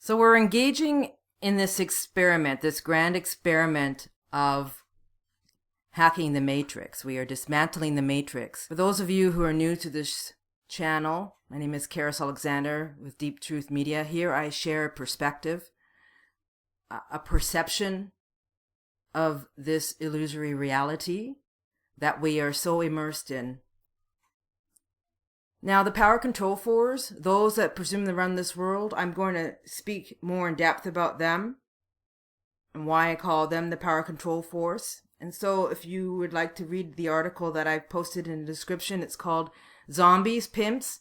So we're engaging in this experiment, this grand experiment of hacking the matrix. We are dismantling the matrix. For those of you who are new to this channel, my name is Karis Alexander with Deep Truth Media. Here I share a perspective, a perception of this illusory reality that we are so immersed in. Now, the power control force, those that presume to run this world, I'm going to speak more in depth about them and why I call them the power control force. And so if you would like to read the article that I've posted in the description, it's called Zombies, Pimps,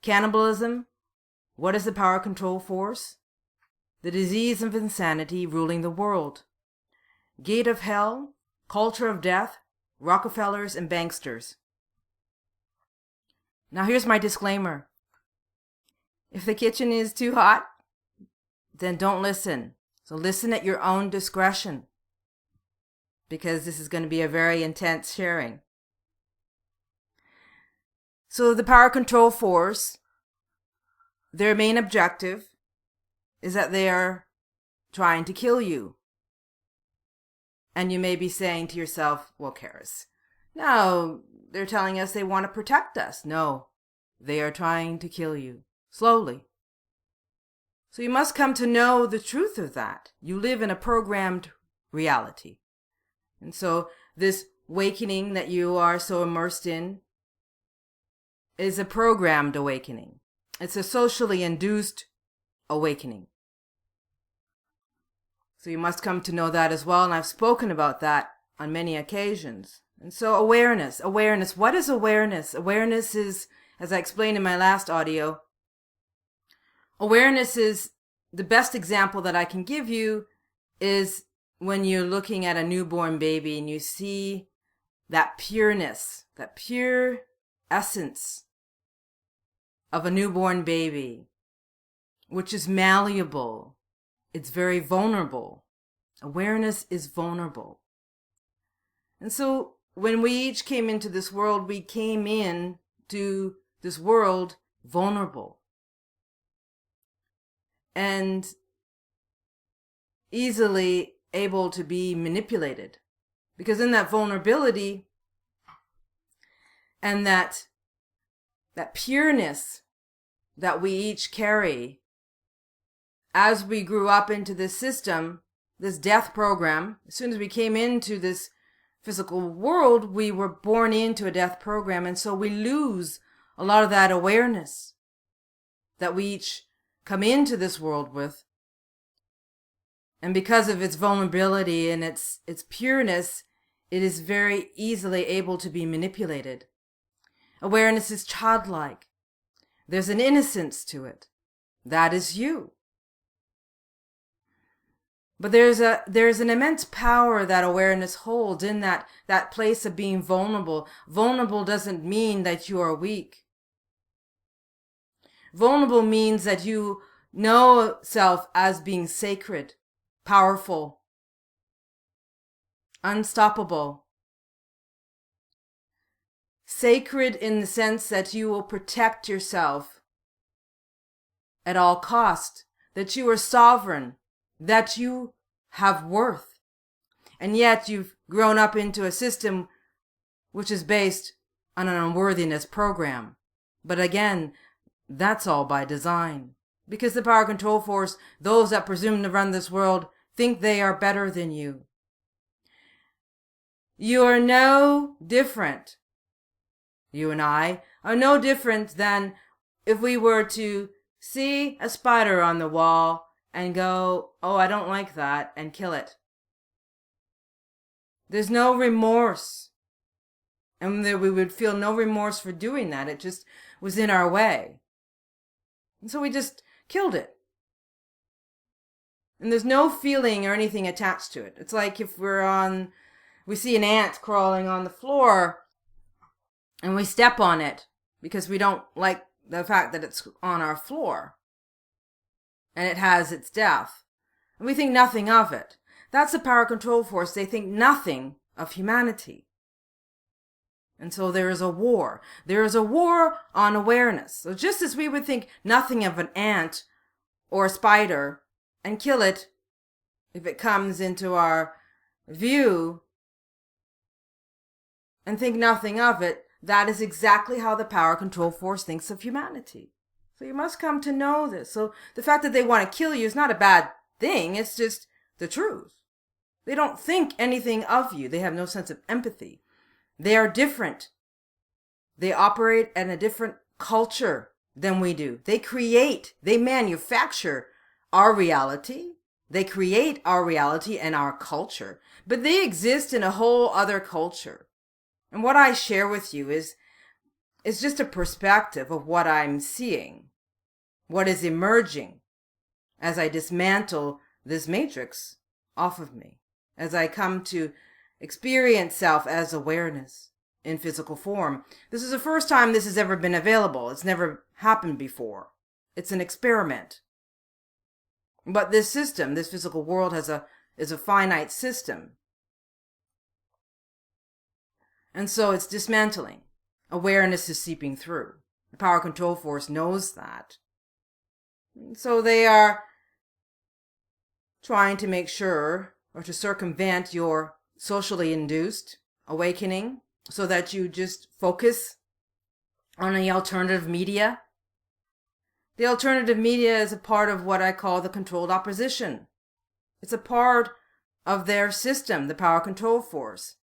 Cannibalism, What is the Power Control Force? The Disease of Insanity Ruling the World. Gate of Hell, Culture of Death, Rockefellers and Banksters. Now here's my disclaimer. If the kitchen is too hot, then don't listen. So listen at your own discretion, because this is going to be a very intense sharing. So the power control force, their main objective is that they are trying to kill you. And you may be saying to yourself, well, Karis, no, they're telling us they want to protect us. No, they are trying to kill you, slowly. So you must come to know the truth of that. You live in a programmed reality. And so this awakening that you are so immersed in is a programmed awakening. It's a socially induced awakening. So you must come to know that as well. And I've spoken about that on many occasions. And so awareness. What is awareness? Awareness is, as I explained in my last audio, awareness is the best example that I can give you is when you're looking at a newborn baby and you see that pureness, that pure essence of a newborn baby, which is malleable. It's very vulnerable. Awareness is vulnerable. And so when we each came into this world, we came in to this world vulnerable and easily able to be manipulated. Because in that vulnerability and that pureness that we each carry, as we grew up into this system, this death program, as soon as we came into this physical world, we were born into a death program. And so we lose a lot of that awareness that we each come into this world with. And because of its vulnerability and its pureness, it is very easily able to be manipulated. Awareness is childlike. There's an innocence to it. That is you. But there's an immense power that awareness holds in that place of being vulnerable. Vulnerable doesn't mean that you are weak. Vulnerable means that you know self as being sacred, powerful, unstoppable. Sacred in the sense that you will protect yourself at all cost, that you are sovereign, that you have worth. And yet you've grown up into a system which is based on an unworthiness program. But again, that's all by design. Because the power control force, those that presume to run this world, think they are better than you. You are no different. You and I are no different than if we were to see a spider on the wall and go, oh, I don't like that, and kill it. There's no remorse. And we would feel no remorse for doing that. It just was in our way. And so we just killed it. And there's no feeling or anything attached to it. It's like if we see an ant crawling on the floor and we step on it because we don't like the fact that it's on our floor and it has its death. And we think nothing of it. That's the power control force. They think nothing of humanity. And so there is a war. There is a war on awareness. So just as we would think nothing of an ant or a spider and kill it if it comes into our view and think nothing of it, that is exactly how the power control force thinks of humanity. So you must come to know this. So the fact that they want to kill you is not a bad thing. It's just the truth. They don't think anything of you. They have no sense of empathy. They are different. They operate in a different culture than we do. They manufacture our reality. They create our reality and our culture. But they exist in a whole other culture. And what I share with you is just a perspective of what I'm seeing, what is emerging as I dismantle this matrix off of me, as I come to experience self as awareness in physical form. This is the first time this has ever been available. It's never happened before. It's an experiment. But this system, this physical world is a finite system. And so it's dismantling. Awareness is seeping through. The power control force knows that. So they are trying to make sure or to circumvent your socially induced awakening so that you just focus on the alternative media. The alternative media is a part of what I call the controlled opposition. It's a part of their system, the power control force.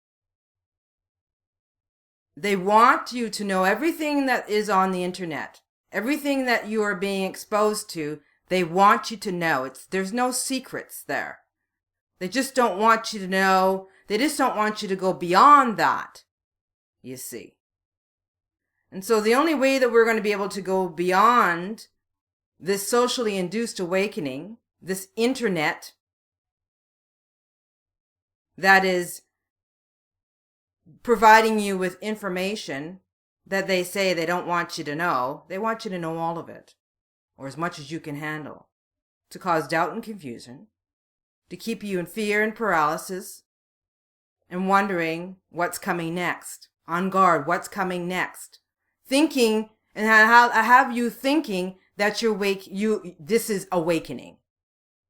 They want you to know everything that is on the internet, everything that you are being exposed to. They want you to know. There's no secrets there. They just don't want you to know. They just don't want you to go beyond that, you see. And so the only way that we're going to be able to go beyond this socially induced awakening, this internet that is providing you with information that they say they don't want you to know. They want you to know all of it, or as much as you can handle, to cause doubt and confusion, to keep you in fear and paralysis, and wondering what's coming next, on guard, what's coming next, thinking, and have you thinking that this is awakening.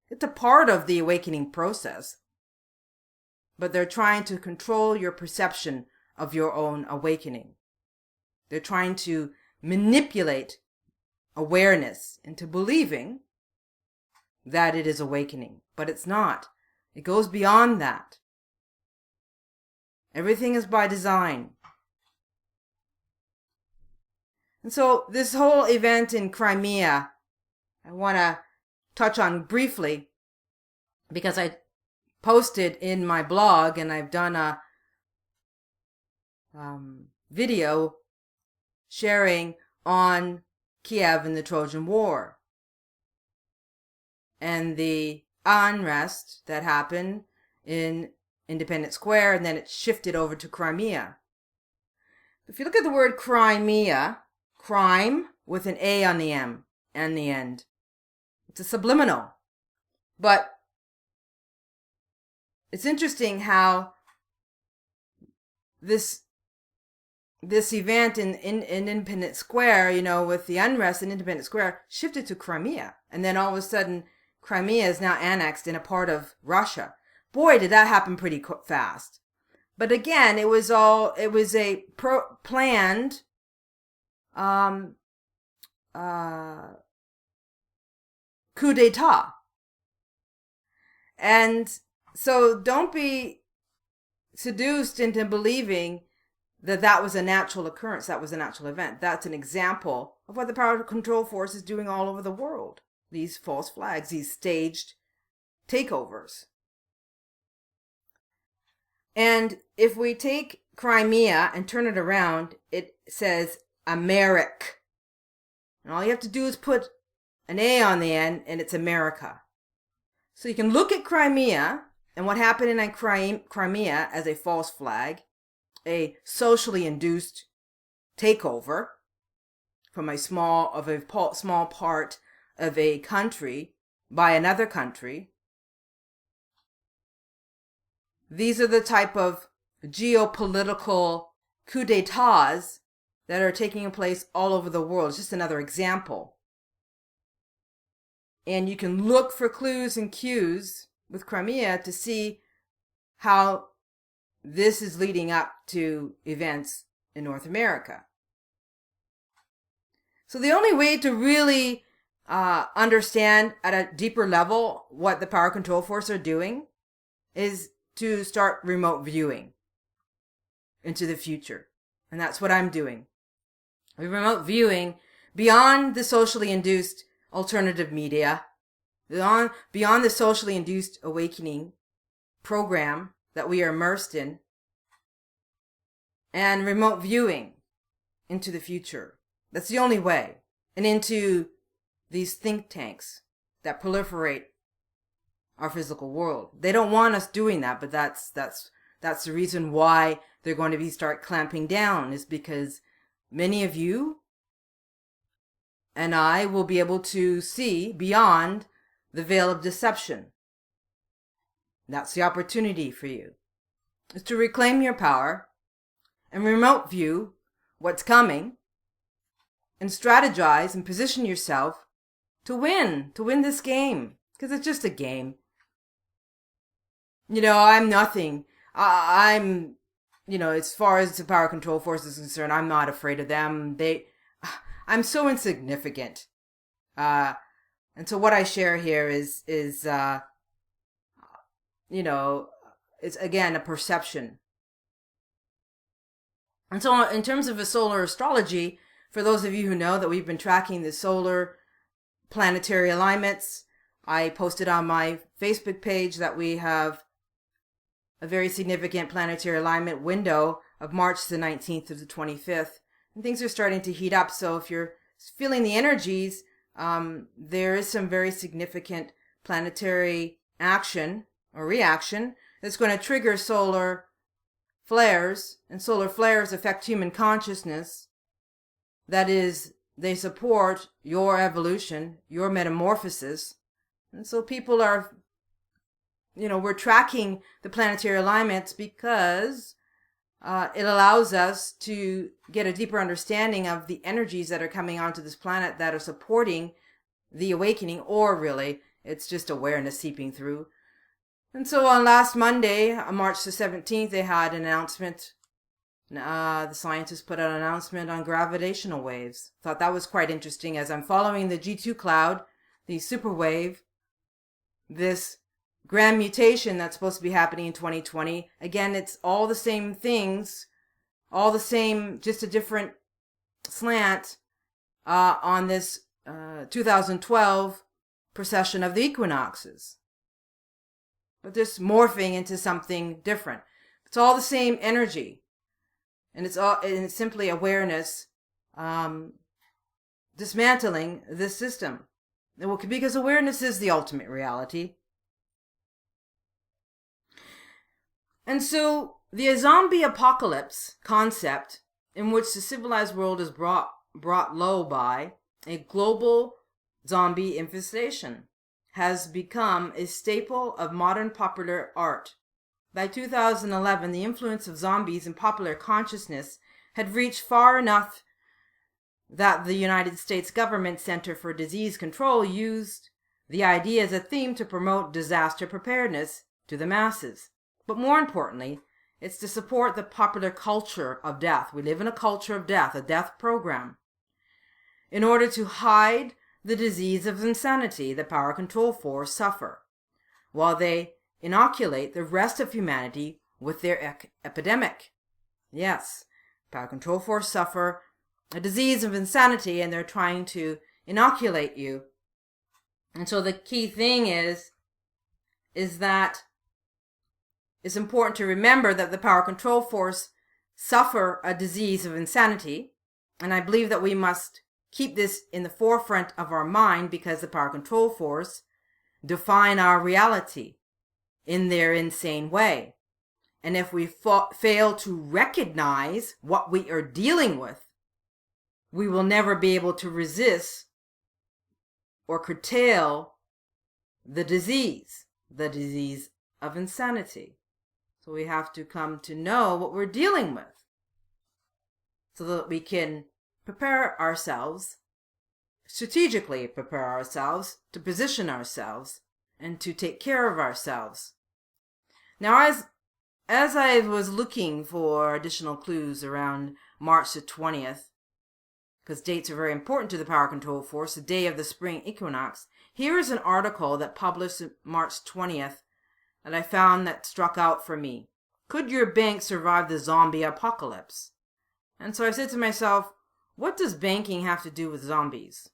It's a part of the awakening process. But they're trying to control your perception of your own awakening. They're trying to manipulate awareness into believing that it is awakening. But it's not. It goes beyond that. Everything is by design. And so this whole event in Crimea, I want to touch on briefly because I posted in my blog, and I've done a video sharing on Kiev and the Trojan War and the unrest that happened in Independence Square, and then it shifted over to Crimea. If you look at the word Crimea, crime with an A on the M and the end, it's a subliminal. But it's interesting how this event in Independence Square, with the unrest in Independence Square, shifted to Crimea. And then all of a sudden, Crimea is now annexed in a part of Russia. Boy, did that happen pretty fast. But again, it was a planned coup d'etat. And so don't be seduced into believing that was a natural occurrence, that was a natural event. That's an example of what the power control force is doing all over the world. These false flags, these staged takeovers. And if we take Crimea and turn it around, it says Americ. And all you have to do is put an A on the end, and it's America. So you can look at Crimea and what happened in Crimea as a false flag, a socially induced takeover from a small part of a country by another country. These are the type of geopolitical coup d'etats that are taking place all over the world. It's just another example. And you can look for clues and cues with Crimea to see how this is leading up to events in North America. So the only way to really understand at a deeper level what the power control force are doing is to start remote viewing into the future. And that's what I'm doing. Remote viewing beyond the socially induced alternative media, beyond the socially induced awakening program that we are immersed in, and remote viewing into the future. That's the only way. And into these think tanks that proliferate our physical world. They don't want us doing that, but that's the reason why they're going to start clamping down, is because many of you and I will be able to see beyond the veil of deception. That's the opportunity for you, is to reclaim your power and remote view what's coming and strategize and position yourself to win this game, because it's just a game. I'm nothing. I'm, as far as the power control force is concerned, I'm not afraid of them. I'm so insignificant. And so what I share here is it's again a perception. And so in terms of a solar astrology, for those of you who know that we've been tracking the solar planetary alignments, I posted on my Facebook page that we have a very significant planetary alignment window of March the 19th to the 25th. And things are starting to heat up. So if you're feeling the energies, there is some very significant planetary action or reaction that's going to trigger solar flares. And solar flares affect human consciousness. That is, they support your evolution, your metamorphosis. And so people are, we're tracking the planetary alignments because it allows us to get a deeper understanding of the energies that are coming onto this planet that are supporting the awakening, or really, it's just awareness seeping through. And so on last Monday, March the 17th, they had an announcement. The scientists put out an announcement on gravitational waves. Thought that was quite interesting, as I'm following the G2 cloud, the superwave, this grand mutation that's supposed to be happening in 2020. Again, it's all the same things, all the same, just a different slant on this 2012 precession of the equinoxes. But this morphing into something different. It's all the same energy. And it's simply awareness dismantling this system. Because awareness is the ultimate reality. And so the zombie apocalypse concept, in which the civilized world is brought low by a global zombie infestation, has become a staple of modern popular art. By 2011, the influence of zombies in popular consciousness had reached far enough that the United States Government Center for Disease Control used the idea as a theme to promote disaster preparedness to the masses. But more importantly, it's to support the popular culture of death. We live in a culture of death, a death program. In order to hide the disease of insanity the power control force suffer, while they inoculate the rest of humanity with their epidemic. Yes, power control force suffer a disease of insanity, and they're trying to inoculate you. And so the key thing is that it's important to remember that the power control force suffer a disease of insanity. And I believe that we must keep this in the forefront of our mind, because the power control force define our reality in their insane way. And if we fail to recognize what we are dealing with, we will never be able to resist or curtail the disease of insanity. So we have to come to know what we're dealing with so that we can prepare ourselves strategically prepare ourselves, to position ourselves, and to take care of ourselves. Now, as I was looking for additional clues around March the 20th, because dates are very important to the power control force, the day of the spring equinox, here is an article that published March 20th that I found that struck out for me. Could your bank survive the zombie apocalypse? And so I said to myself, what does banking have to do with zombies?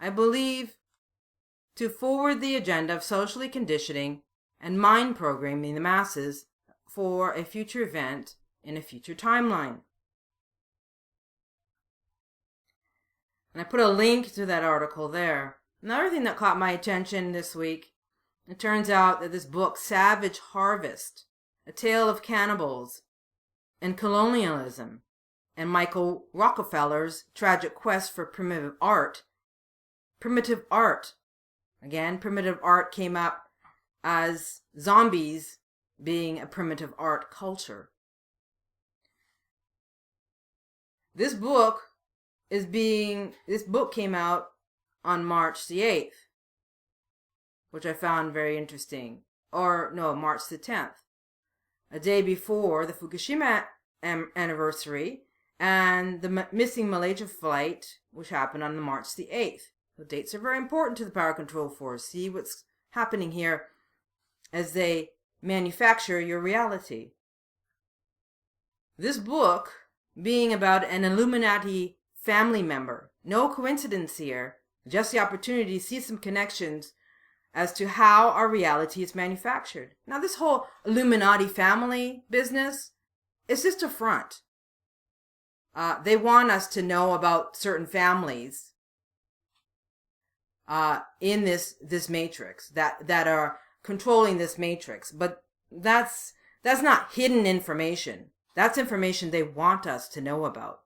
I believe to forward the agenda of socially conditioning and mind programming the masses for a future event in a future timeline. And I put a link to that article there. Another thing that caught my attention this week, it turns out that this book, Savage Harvest, A Tale of Cannibals and Colonialism, and Michael Rockefeller's tragic quest for primitive art. Again, primitive art came up as zombies being a primitive art culture. This book came out on March the 8th, which I found very interesting. Or, no, March the 10th. A day before the Fukushima anniversary and the missing Malaysia flight, which happened on March the 8th. The dates are very important to the power control force. See what's happening here as they manufacture your reality. This book being about an Illuminati family member. No coincidence here, just the opportunity to see some connections as to how our reality is manufactured. Now, this whole Illuminati family business is just a front. They want us to know about certain families in this matrix that are controlling this matrix, but that's not hidden information. That's information they want us to know about.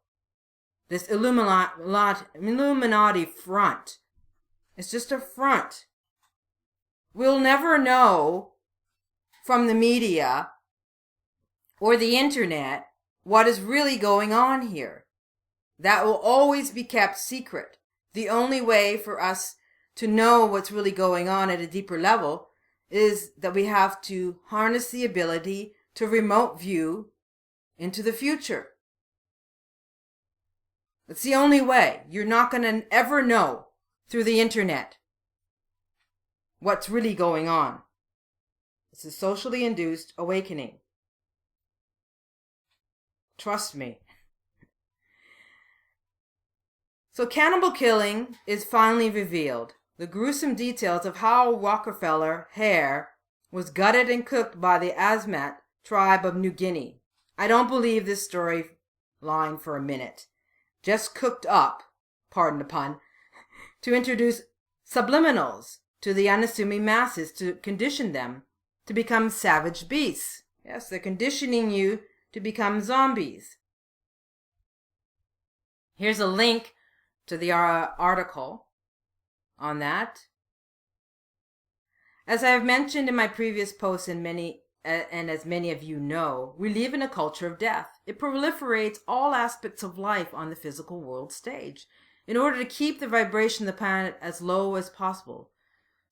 This Illuminati front is just a front. We'll never know from the media or the internet what is really going on here. That will always be kept secret. The only way for us to know what's really going on at a deeper level is that we have to harness the ability to remote view into the future. It's the only way. You're not going to ever know through the internet what's really going on. It's a socially induced awakening. Trust me. So cannibal killing is finally revealed. The gruesome details of how Rockefeller hair was gutted and cooked by the Asmat tribe of New Guinea. I don't believe this story line for a minute. Just cooked up, pardon the pun, to introduce subliminals to the unassuming masses to condition them to become savage beasts. Yes, they're conditioning you to become zombies. Here's a link to the article on that. As I have mentioned in my previous posts and as many of you know, we live in a culture of death. It proliferates all aspects of life on the physical world stage in order to keep the vibration of the planet as low as possible.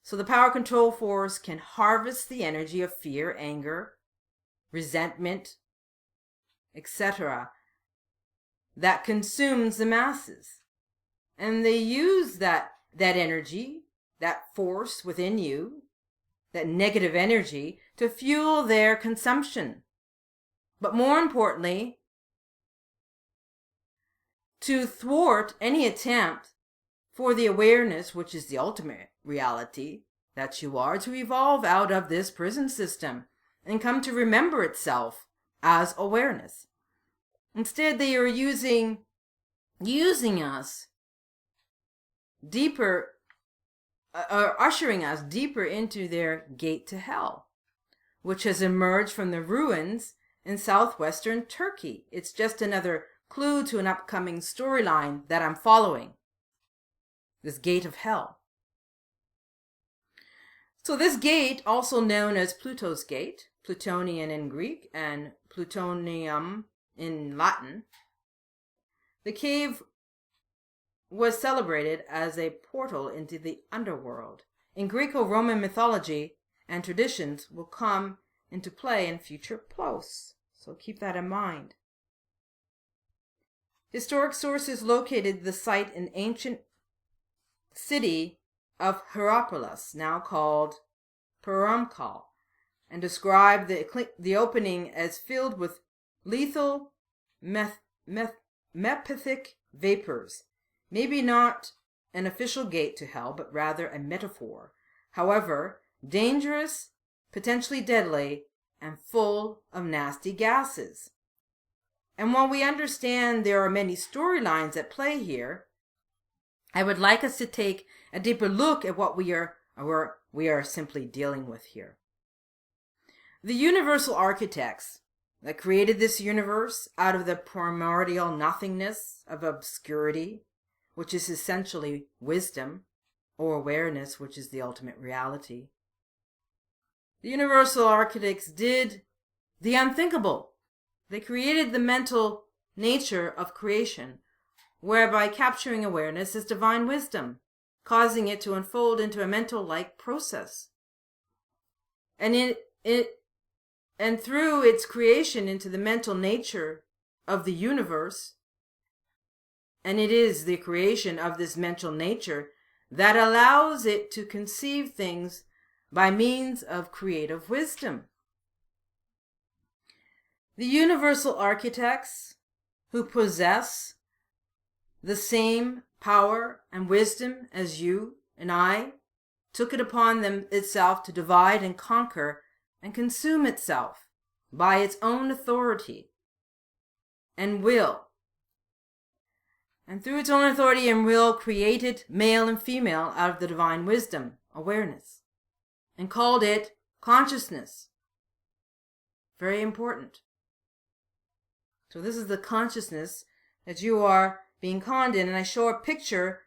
So the power control force can harvest the energy of fear, anger, resentment, etc. that consumes the masses. And they use that energy, that force within you, that negative energy, to fuel their consumption. But more importantly, to thwart any attempt for the awareness, which is the ultimate reality that you are, to evolve out of this prison system and come to remember itself as awareness. Instead, they are using us deeper, ushering us deeper into their gate to hell, which has emerged from the ruins in southwestern Turkey. It's just another clue to an upcoming storyline that I'm following. This gate of hell. So this gate, also known as Pluto's gate, Plutonian in Greek and plutonium in Latin, the cave was celebrated as a portal into the underworld. In Greco-Roman mythology and traditions will come into play in future posts, so keep that in mind. Historic sources located the site in ancient city of Hierapolis, now called Paramkal, and described the opening as filled with lethal mephitic vapors. Maybe not an official gate to hell, but rather a metaphor. However, dangerous, potentially deadly, and full of nasty gases. And while we understand there are many storylines at play here, I would like us to take a deeper look at what we are simply dealing with here. The universal architects that created this universe out of the primordial nothingness of obscurity, which is essentially wisdom, or awareness, which is the ultimate reality. The universal architects did the unthinkable. They created the mental nature of creation, whereby capturing awareness as divine wisdom, causing it to unfold into a mental-like process. And through its creation into the mental nature of the universe, and it is the creation of this mental nature that allows it to conceive things by means of creative wisdom. The universal architects who possess the same power and wisdom as you and I took it upon itself to divide and conquer and consume itself by its own authority and will. And through its own authority and will created male and female out of the divine wisdom, awareness, and called it consciousness. Very important. So this is the consciousness that you are being conned in, and I show a picture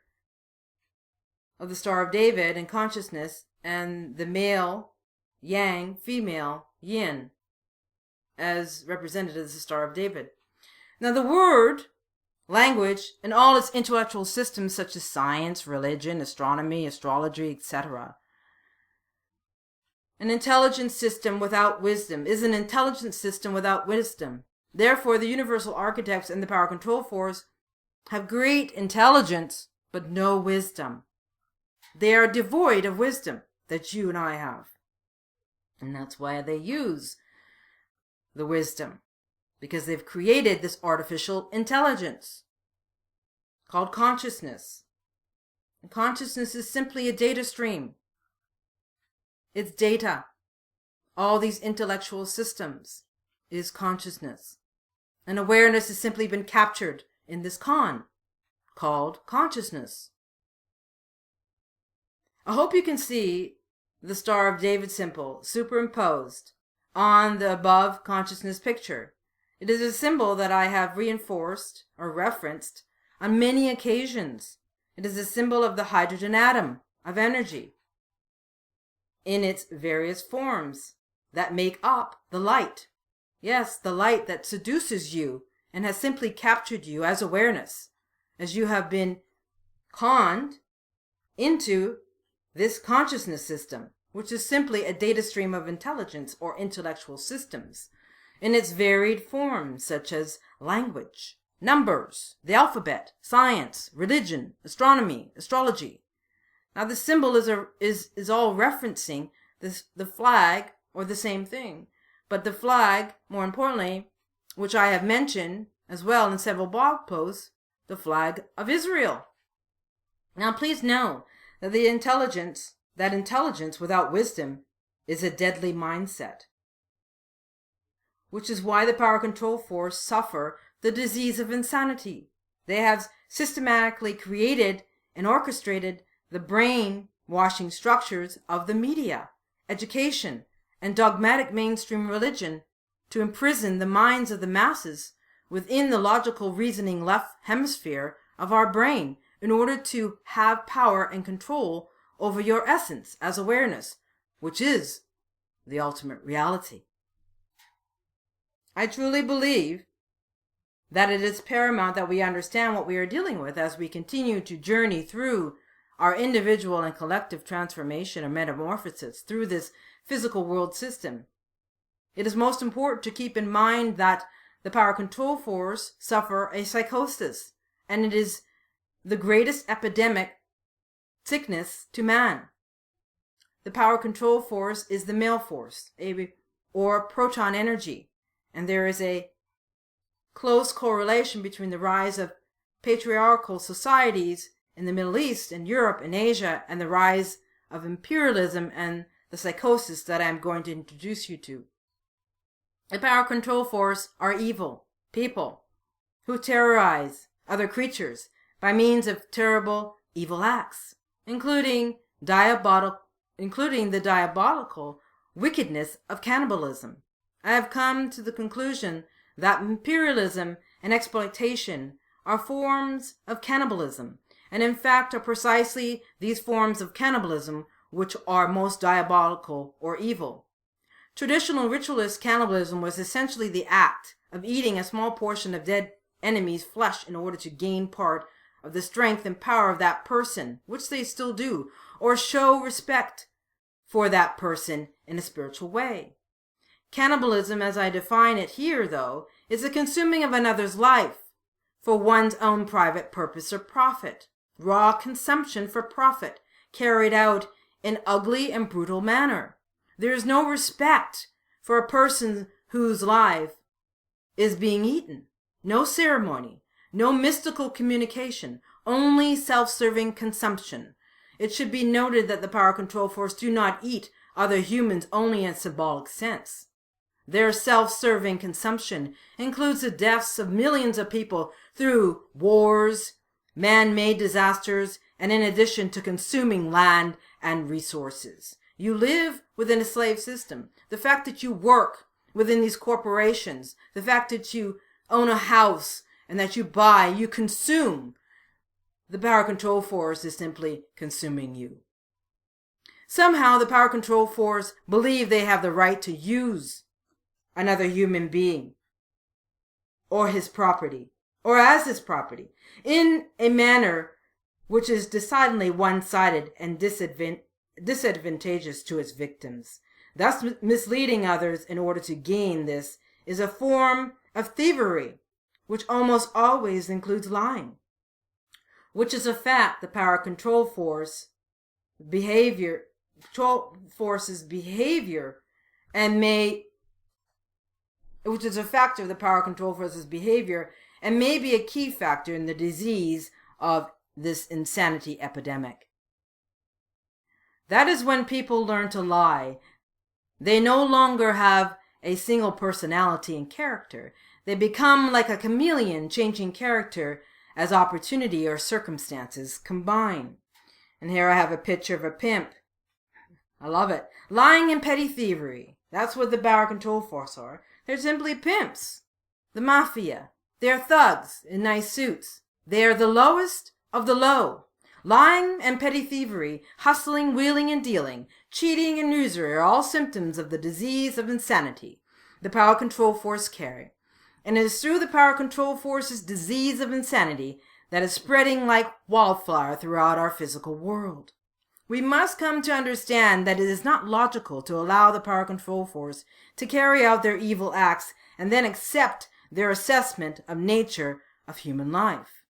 of the Star of David and consciousness, and the male, yang, female, yin, as represented as the Star of David. Now the word, language, and all its intellectual systems such as science, religion, astronomy, astrology, etc. An intelligent system without wisdom is an intelligent system without wisdom. Therefore, the universal architects and the power control force have great intelligence, but no wisdom. They are devoid of wisdom that you and I have. And that's why they use the wisdom, because they've created this artificial intelligence called consciousness. And consciousness is simply a data stream. It's data. All these intellectual systems is consciousness. And awareness has simply been captured in this con called consciousness. I hope you can see the Star of David symbol superimposed on the above consciousness picture. It is a symbol that I have reinforced or referenced on many occasions. It is a symbol of the hydrogen atom of energy in its various forms that make up the light. Yes, the light that seduces you and has simply captured you as awareness, as you have been conned into this consciousness system, which is simply a data stream of intelligence or intellectual systems in its varied forms, such as language, numbers, the alphabet, science, religion, astronomy, astrology. Now the symbol is all referencing the flag or the same thing. But the flag, more importantly, which I have mentioned as well in several blog posts, the flag of Israel. Now please know that intelligence without wisdom is a deadly mindset, which is why the power control force suffer the disease of insanity. They have systematically created and orchestrated the brainwashing structures of the media, education, and dogmatic mainstream religion to imprison the minds of the masses within the logical reasoning left hemisphere of our brain in order to have power and control over your essence as awareness, which is the ultimate reality. I truly believe that it is paramount that we understand what we are dealing with as we continue to journey through our individual and collective transformation or metamorphosis through this physical world system. It is most important to keep in mind that the power control force suffer a psychosis, and it is the greatest epidemic sickness to man. The power control force is the male force, or proton energy, and there is a close correlation between the rise of patriarchal societies in the Middle East and Europe and Asia and the rise of imperialism and the psychosis that I'm going to introduce you to. The power control force are evil people who terrorize other creatures by means of terrible evil acts, including the diabolical wickedness of cannibalism. I have come to the conclusion that imperialism and exploitation are forms of cannibalism, and in fact are precisely these forms of cannibalism which are most diabolical or evil. Traditional ritualist cannibalism was essentially the act of eating a small portion of dead enemies' flesh in order to gain part of the strength and power of that person, which they still do, or show respect for that person in a spiritual way. Cannibalism, as I define it here, though, is the consuming of another's life for one's own private purpose or profit. Raw consumption for profit, carried out in ugly and brutal manner. There is no respect for a person whose life is being eaten. No ceremony, no mystical communication, only self-serving consumption. It should be noted that the power control force do not eat other humans only in a symbolic sense. Their self-serving consumption includes the deaths of millions of people through wars, man-made disasters, and in addition to consuming land and resources. You live within a slave system. The fact that you work within these corporations, the fact that you own a house and that you buy, you consume. The power control force is simply consuming you. Somehow the power control force believe they have the right to use another human being or his property or as his property in a manner which is decidedly one-sided and disadvantageous to its victims. Thus misleading others in order to gain this is a form of thievery, which almost always includes lying, which is a fact the power control force's behavior which is a factor of the power control force's behavior and may be a key factor in the disease of this insanity epidemic. That is when people learn to lie. They no longer have a single personality and character. They become like a chameleon, changing character as opportunity or circumstances combine. And here I have a picture of a pimp. I love it. Lying and petty thievery. That's what the power control force are. They're simply pimps. The mafia. They're thugs in nice suits. They are the lowest of the low. Lying and petty thievery, hustling, wheeling and dealing, cheating and usury are all symptoms of the disease of insanity the power control force carry. And it is through the power control force's disease of insanity that is spreading like wildfire throughout our physical world. We must come to understand that it is not logical to allow the power control force to carry out their evil acts and then accept their assessment of nature of human life.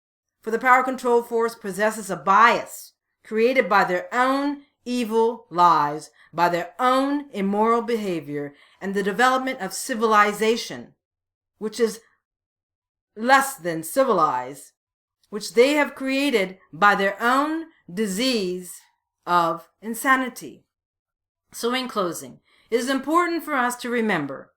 For the power control force possesses a bias created by their own evil lives, by their own immoral behavior, and the development of civilization, which is less than civilized, which they have created by their own disease of insanity. So in closing, it is important for us to remember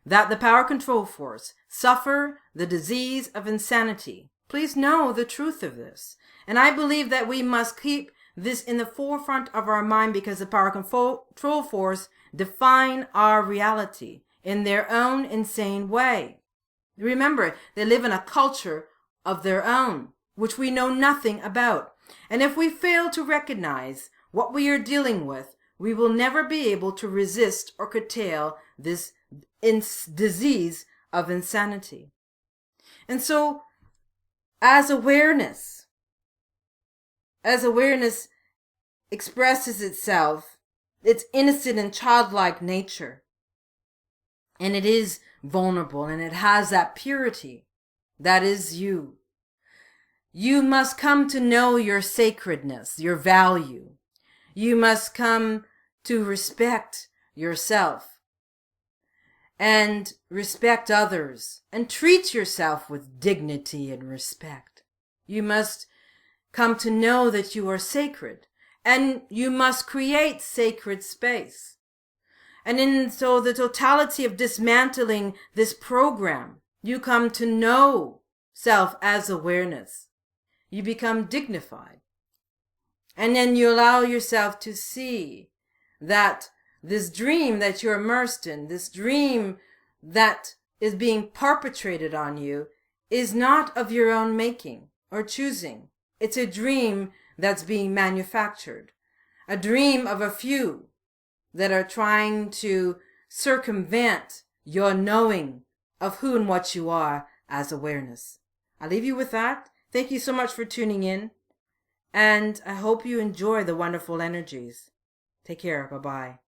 that the power control force suffer the disease of insanity. Please know the truth of this. And I believe that we must keep this in the forefront of our mind because the power control force define our reality in their own insane way. Remember, they live in a culture of their own, which we know nothing about. And if we fail to recognize what we are dealing with, we will never be able to resist or curtail this disease of insanity. And so, as awareness expresses itself, its innocent and childlike nature, and it is vulnerable, and it has that purity, that is you. You must come to know your sacredness, your value. You must come to respect yourself and respect others and treat yourself with dignity and respect. You must come to know that you are sacred, and you must create sacred space. And so the totality of dismantling this program, you come to know self as awareness. You become dignified. And then you allow yourself to see that this dream that you're immersed in, this dream that is being perpetrated on you, is not of your own making or choosing. It's a dream that's being manufactured. A dream of a few that are trying to circumvent your knowing of who and what you are as awareness. I'll leave you with that. Thank you so much for tuning in, and I hope you enjoy the wonderful energies. Take care. Bye-bye.